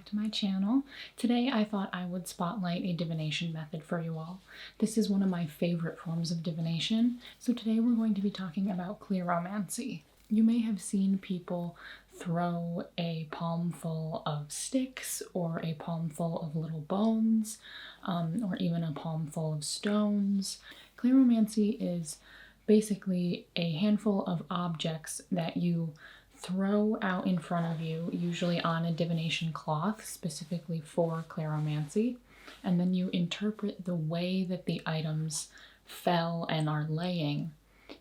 to my channel. Today I thought I would spotlight a divination method for you all. This is one of my favorite forms of divination. So today we're going to be talking about Cleromancy. You may have seen people throw a palmful of sticks or a palmful of little bones or even a palmful of stones. Cleromancy is basically a handful of objects that you throw out in front of you, usually on a divination cloth specifically for Cleromancy, and then you interpret the way that the items fell and are laying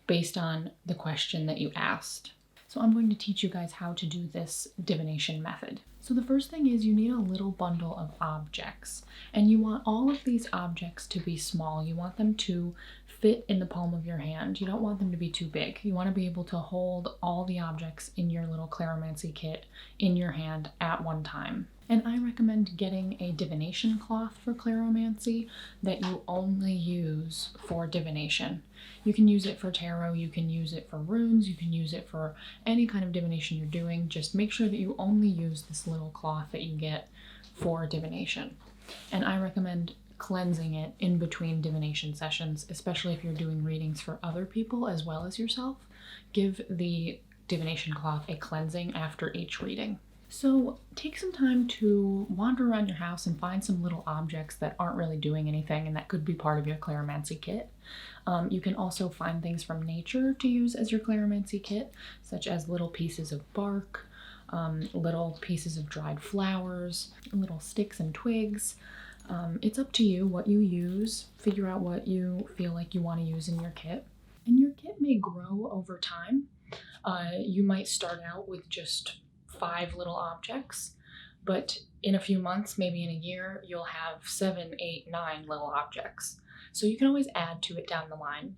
based on the question that you asked. So I'm going to teach you guys how to do this divination method. So the first thing is you need a little bundle of objects, and you want all of these objects to be small. You want them to fit in the palm of your hand. You don't want them to be too big. You want to be able to hold all the objects in your little Cleromancy kit in your hand at one time. And I recommend getting a divination cloth for Cleromancy that you only use for divination. You can use it for tarot, you can use it for runes, you can use it for any kind of divination you're doing. Just make sure that you only use this little cloth that you get for divination. And I recommend cleansing it in between divination sessions, especially if you're doing readings for other people as well as yourself. Give the divination cloth a cleansing after each reading. So take some time to wander around your house and find some little objects that aren't really doing anything and that could be part of your Cleromancy kit. You can also find things from nature to use as your Cleromancy kit, such as little pieces of bark, little pieces of dried flowers, little sticks and twigs. It's up to you what you use. Figure out what you feel like you want to use in your kit. And your kit may grow over time. You might start out with just 5 little objects, but in a few months, maybe in a year, you'll have 7, 8, 9 little objects. So you can always add to it down the line,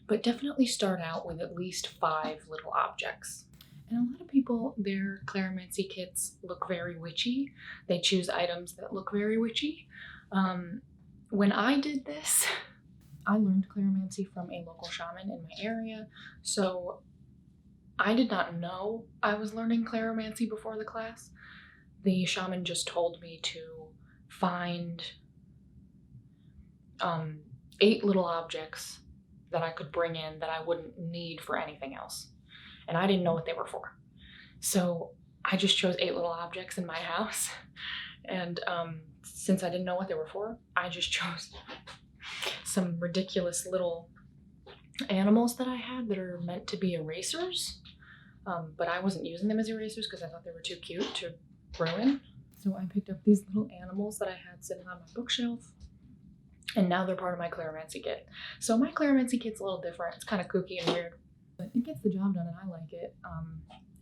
but definitely start out with at least 5 little objects. And a lot of people, their Cleromancy kits look very witchy. They choose items that look very witchy. When I did this, I learned Cleromancy from a local shaman in my area, so I did not know I was learning Cleromancy before the class. The shaman just told me to find 8 little objects that I could bring in that I wouldn't need for anything else. And I didn't know what they were for. So I just chose 8 little objects in my house. And since I didn't know what they were for, I just chose some ridiculous little animals that I had that are meant to be erasers. But I wasn't using them as erasers because I thought they were too cute to ruin. So I picked up these little animals that I had sitting on my bookshelf, and now they're part of my Cleromancy kit. So my Cleromancy kit's a little different. It's kind of kooky and weird, but it gets the job done and I like it.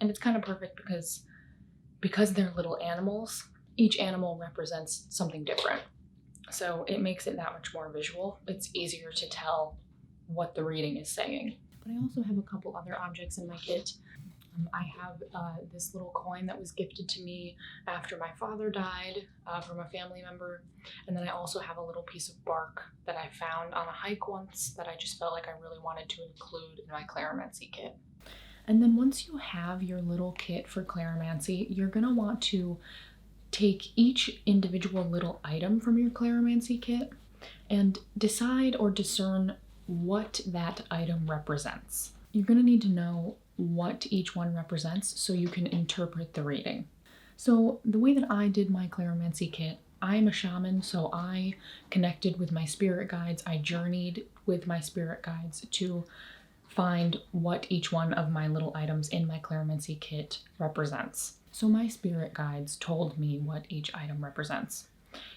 And it's kind of perfect because they're little animals, each animal represents something different. So it makes it that much more visual. It's easier to tell what the reading is saying. But I also have a couple other objects in my kit. I have this little coin that was gifted to me after my father died from a family member. And then I also have a little piece of bark that I found on a hike once that I just felt like I really wanted to include in my Cleromancy kit. And then once you have your little kit for Cleromancy, you're going to want to take each individual little item from your Cleromancy kit and decide or discern what that item represents. You're going to need to know what each one represents so you can interpret the reading. So the way that I did my Cleromancy kit, I'm a shaman, so I connected with my spirit guides. I journeyed with my spirit guides to find what each one of my little items in my Cleromancy kit represents. So my spirit guides told me what each item represents.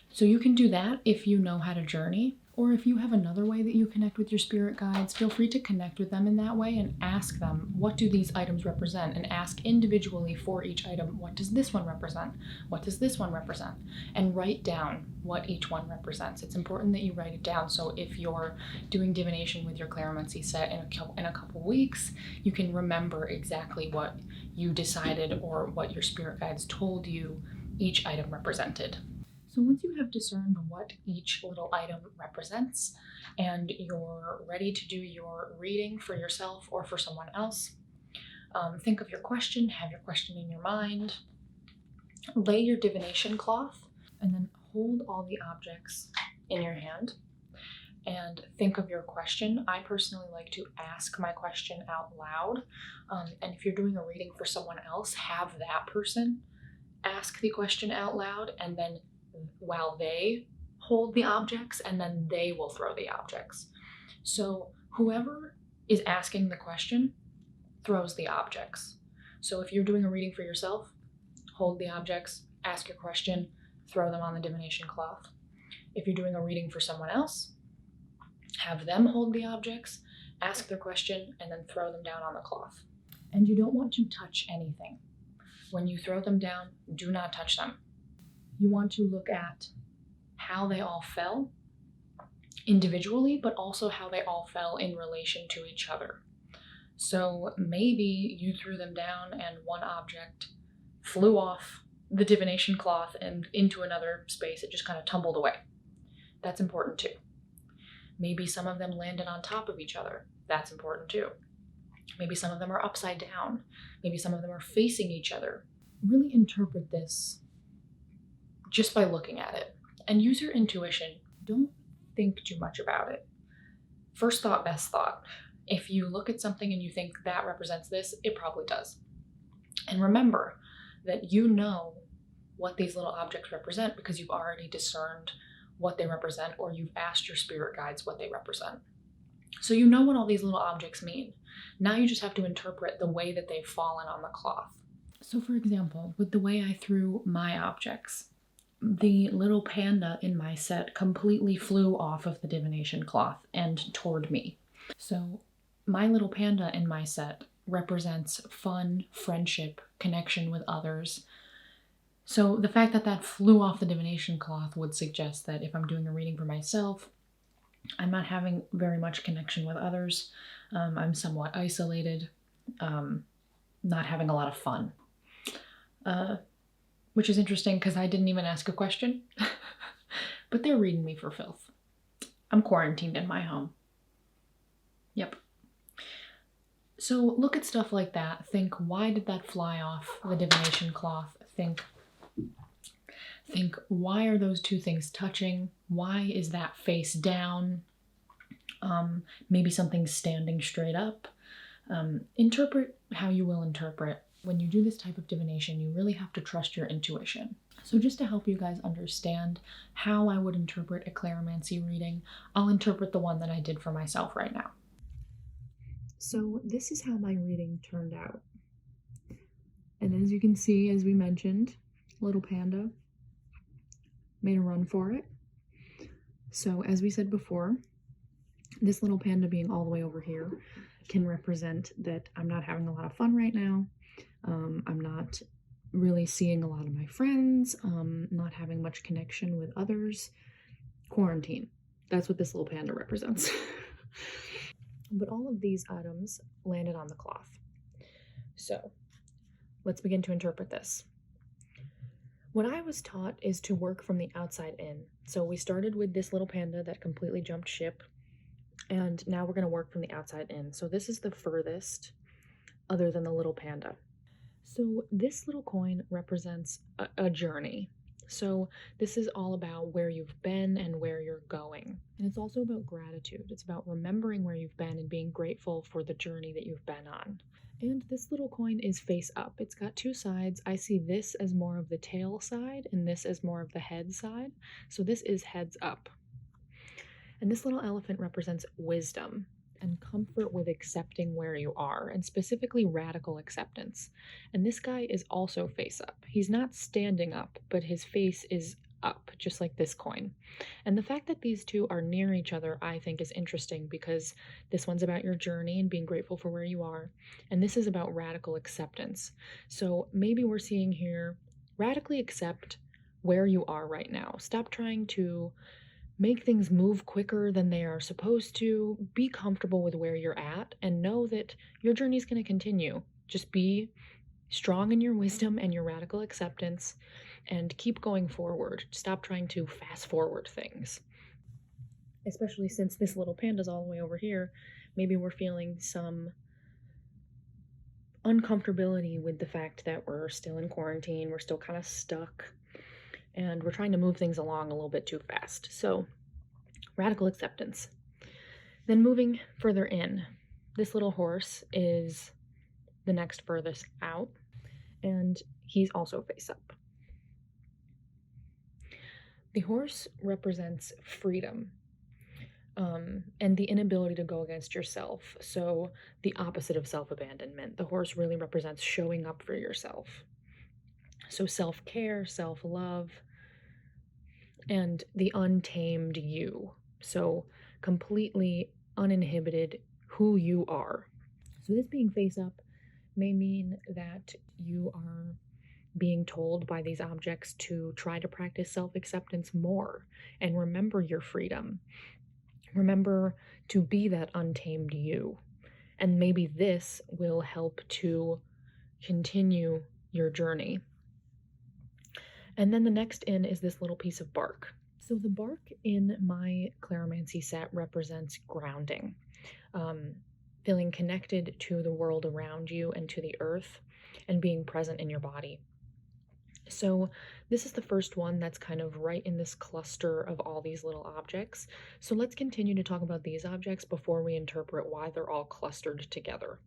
So you can do that if you know how to journey, or if you have another way that you connect with your spirit guides, feel free to connect with them in that way and ask them, what do these items represent? And ask individually for each item, what does this one represent? What does this one represent? And write down what each one represents. It's important that you write it down, so if you're doing divination with your Cleromancy set in a couple weeks, you can remember exactly what you decided or what your spirit guides told you each item represented. So once you have discerned what each little item represents and you're ready to do your reading for yourself or for someone else, think of your question, have your question in your mind, lay your divination cloth and then hold all the objects in your hand and think of your question. I personally like to ask my question out loud. And if you're doing a reading for someone else, have that person ask the question out loud, and then while they hold the objects, and then they will throw the objects. So whoever is asking the question throws the objects. So if you're doing a reading for yourself, hold the objects, ask your question, throw them on the divination cloth. If you're doing a reading for someone else, have them hold the objects, ask their question, and then throw them down on the cloth. And you don't want to touch anything. When you throw them down, do not touch them. You want to look at how they all fell individually, but also how they all fell in relation to each other. So maybe you threw them down and one object flew off the divination cloth and into another space. It just kind of tumbled away. That's important too. Maybe some of them landed on top of each other. That's important too. Maybe some of them are upside down. Maybe some of them are facing each other. Really interpret this just by looking at it and use your intuition. Don't think too much about it. First thought, best thought. If you look at something and you think that represents this, it probably does. And remember that you know what these little objects represent because you've already discerned what they represent, or you've asked your spirit guides what they represent. So you know what all these little objects mean. Now you just have to interpret the way that they've fallen on the cloth. So for example, with the way I threw my objects, the little panda in my set completely flew off of the divination cloth and toward me. So my little panda in my set represents fun, friendship, connection with others. So the fact that that flew off the divination cloth would suggest that if I'm doing a reading for myself, I'm not having very much connection with others. I'm somewhat isolated, not having a lot of fun. Which is interesting because I didn't even ask a question, but they're reading me for filth. I'm quarantined in my home. Yep. So look at stuff like that. Think, why did that fly off the divination cloth? Think, why are those two things touching? Why is that face down? Maybe something's standing straight up. Interpret how you will interpret. When you do this type of divination, you really have to trust your intuition. So just to help you guys understand how I would interpret a Cleromancy reading, I'll interpret the one that I did for myself right now. So this is how my reading turned out. And as you can see, as we mentioned, little panda made a run for it. So as we said before, this little panda being all the way over here can represent that I'm not having a lot of fun right now. I'm not really seeing a lot of my friends, not having much connection with others. Quarantine. That's what this little panda represents. But all of these items landed on the cloth. So let's begin to interpret this. What I was taught is to work from the outside in. So we started with this little panda that completely jumped ship, and now we're going to work from the outside in. So this is the furthest other than the little panda. So this little coin represents a journey. So this is all about where you've been and where you're going. And it's also about gratitude. It's about remembering where you've been and being grateful for the journey that you've been on. And this little coin is face up. It's got two sides. I see this as more of the tail side and this as more of the head side. So this is heads up. And this little elephant represents wisdom and comfort with accepting where you are, and specifically radical acceptance. And this guy is also face up. He's not standing up, but his face is up, just like this coin. And the fact that these two are near each other, I think, is interesting because this one's about your journey and being grateful for where you are, and this is about radical acceptance. So maybe we're seeing here, radically accept where you are right now. Stop trying to make things move quicker than they are supposed to. Be comfortable with where you're at and know that your journey is going to continue. Just be strong in your wisdom and your radical acceptance and keep going forward. Stop trying to fast forward things. Especially since this little panda's all the way over here, maybe we're feeling some uncomfortability with the fact that we're still in quarantine, we're still kind of stuck, and we're trying to move things along a little bit too fast. So, radical acceptance. Then moving further in, this little horse is the next furthest out, and he's also face up. The horse represents freedom, and the inability to go against yourself. So, the opposite of self abandonment. The horse really represents showing up for yourself. So, self care, self love, and the untamed you. So, completely uninhibited who you are. So, this being face up may mean that you are being told by these objects to try to practice self acceptance more and remember your freedom. Remember to be that untamed you. And maybe this will help to continue your journey. And then the next in is this little piece of bark. So the bark in my Cleromancy set represents grounding, feeling connected to the world around you and to the earth, and being present in your body. So this is the first one that's kind of right in this cluster of all these little objects. So let's continue to talk about these objects before we interpret why they're all clustered together.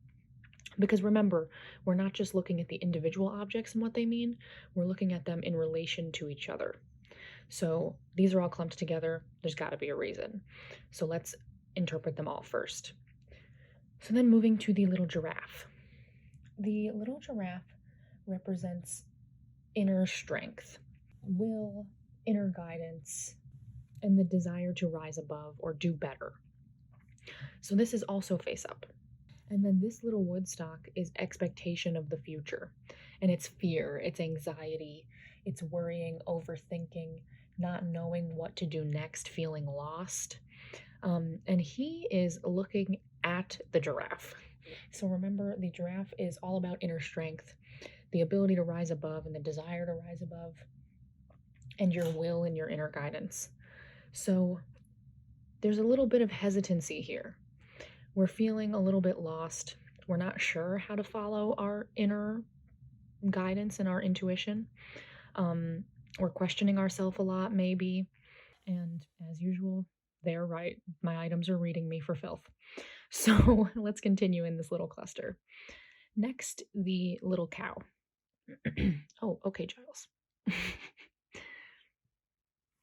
Because remember, we're not just looking at the individual objects and what they mean, we're looking at them in relation to each other. So these are all clumped together. There's got to be a reason. So let's interpret them all first. So then moving to the little giraffe. The little giraffe represents inner strength, will, inner guidance, and the desire to rise above or do better. So this is also face up. And then this little woodstock is expectation of the future. And it's fear, it's anxiety, it's worrying, overthinking, not knowing what to do next, feeling lost. And he is looking at the giraffe. So remember, the giraffe is all about inner strength, the ability to rise above and the desire to rise above, and your will and your inner guidance. So there's a little bit of hesitancy here. We're feeling a little bit lost. We're not sure how to follow our inner guidance and our intuition. We're questioning ourselves a lot, maybe. And as usual, they're right. My items are reading me for filth. So let's continue in this little cluster. Next, the little cow. Oh, okay, Giles.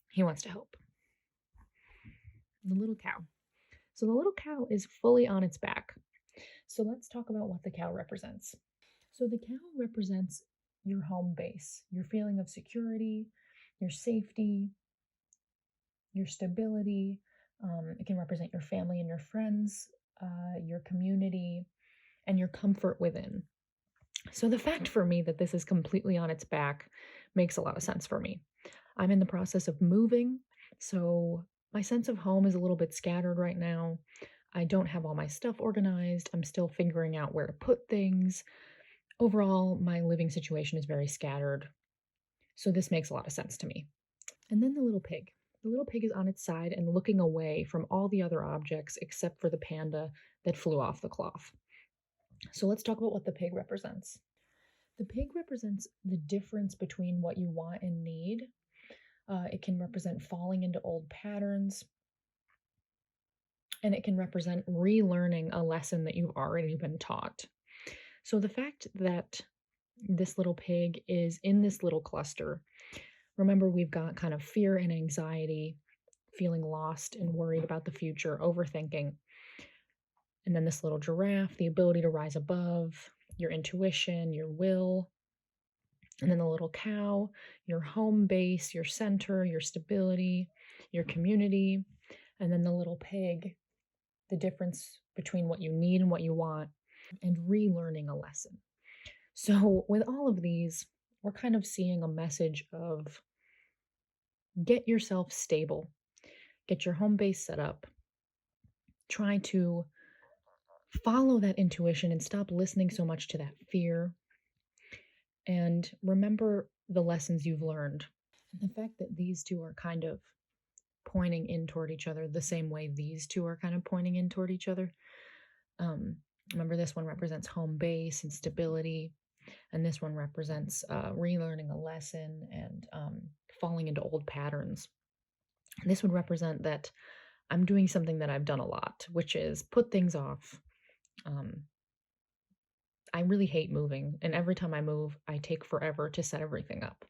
He wants to help. The little cow. So the little cow is fully on its back. So let's talk about what the cow represents. So the cow represents your home base, your feeling of security, your safety, your stability. It can represent your family and your friends, your community, and your comfort within. So the fact for me that this is completely on its back makes a lot of sense for me. I'm in the process of moving, so my sense of home is a little bit scattered right now. I don't have all my stuff organized. I'm still figuring out where to put things. Overall, my living situation is very scattered, so this makes a lot of sense to me. And then the little pig. The little pig is on its side and looking away from all the other objects except for the panda that flew off the cloth. So let's talk about what the pig represents. The pig represents the difference between what you want and need. It can represent falling into old patterns, and it can represent relearning a lesson that you've already been taught. So the fact that this little pig is in this little cluster, remember we've got kind of fear and anxiety, feeling lost and worried about the future, overthinking. And then this little giraffe, the ability to rise above, your intuition, your will. And then the little cow, your home base, your center, your stability, your community. And then the little pig, the difference between what you need and what you want, and relearning a lesson. So with all of these, we're kind of seeing a message of get yourself stable, get your home base set up, try to follow that intuition and stop listening so much to that fear. And remember the lessons you've learned. And the fact that these two are kind of pointing in toward each other the same way these two are kind of pointing in toward each other Remember, this one represents home base and stability, and this one represents relearning a lesson and falling into old patterns. And this would represent that I'm doing something that I've done a lot, which is put things off. I really hate moving, and every time I move, I take forever to set everything up.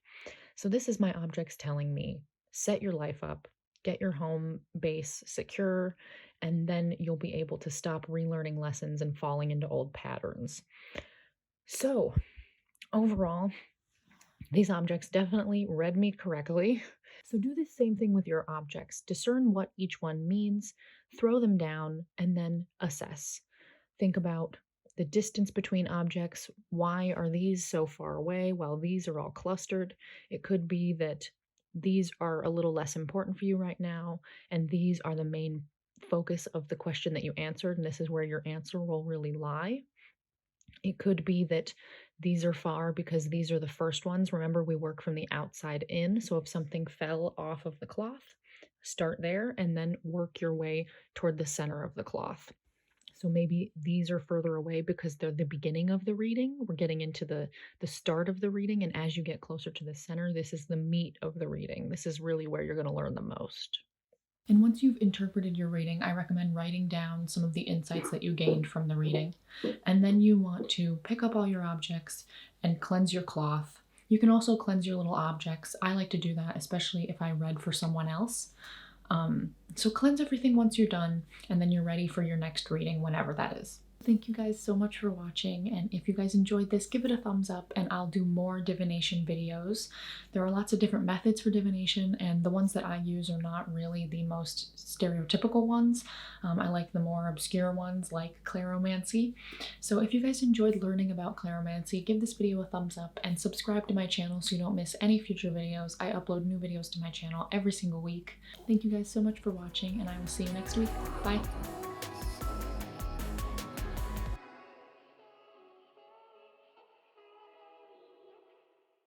So this is my objects telling me, set your life up, get your home base secure, and then you'll be able to stop relearning lessons and falling into old patterns. So overall, these objects definitely read me correctly. So do the same thing with your objects. Discern what each one means, throw them down, and then assess. Think about the distance between objects. Why are these so far away while these are all clustered? It could be that these are a little less important for you right now, and these are the main focus of the question that you answered, and this is where your answer will really lie. It could be that these are far because these are the first ones. Remember, we work from the outside in, so if something fell off of the cloth, start there and then work your way toward the center of the cloth. So maybe these are further away because they're the beginning of the reading. We're getting into the start of the reading, and as you get closer to the center, this is the meat of the reading. This is really where you're going to learn the most. And once you've interpreted your reading, I recommend writing down some of the insights that you gained from the reading. And then you want to pick up all your objects and cleanse your cloth. You can also cleanse your little objects. I like to do that, especially if I read for someone else. So cleanse everything once you're done, and then you're ready for your next reading, whenever that is. Thank you guys so much for watching, and if you guys enjoyed this, give it a thumbs up, and I'll do more divination videos. There are lots of different methods for divination, and the ones that I use are not really the most stereotypical ones. I like the more obscure ones like Cleromancy. So if you guys enjoyed learning about Cleromancy, give this video a thumbs up and subscribe to my channel so you don't miss any future videos. I upload new videos to my channel every single week. Thank you guys so much for watching, and I will see you next week. Bye!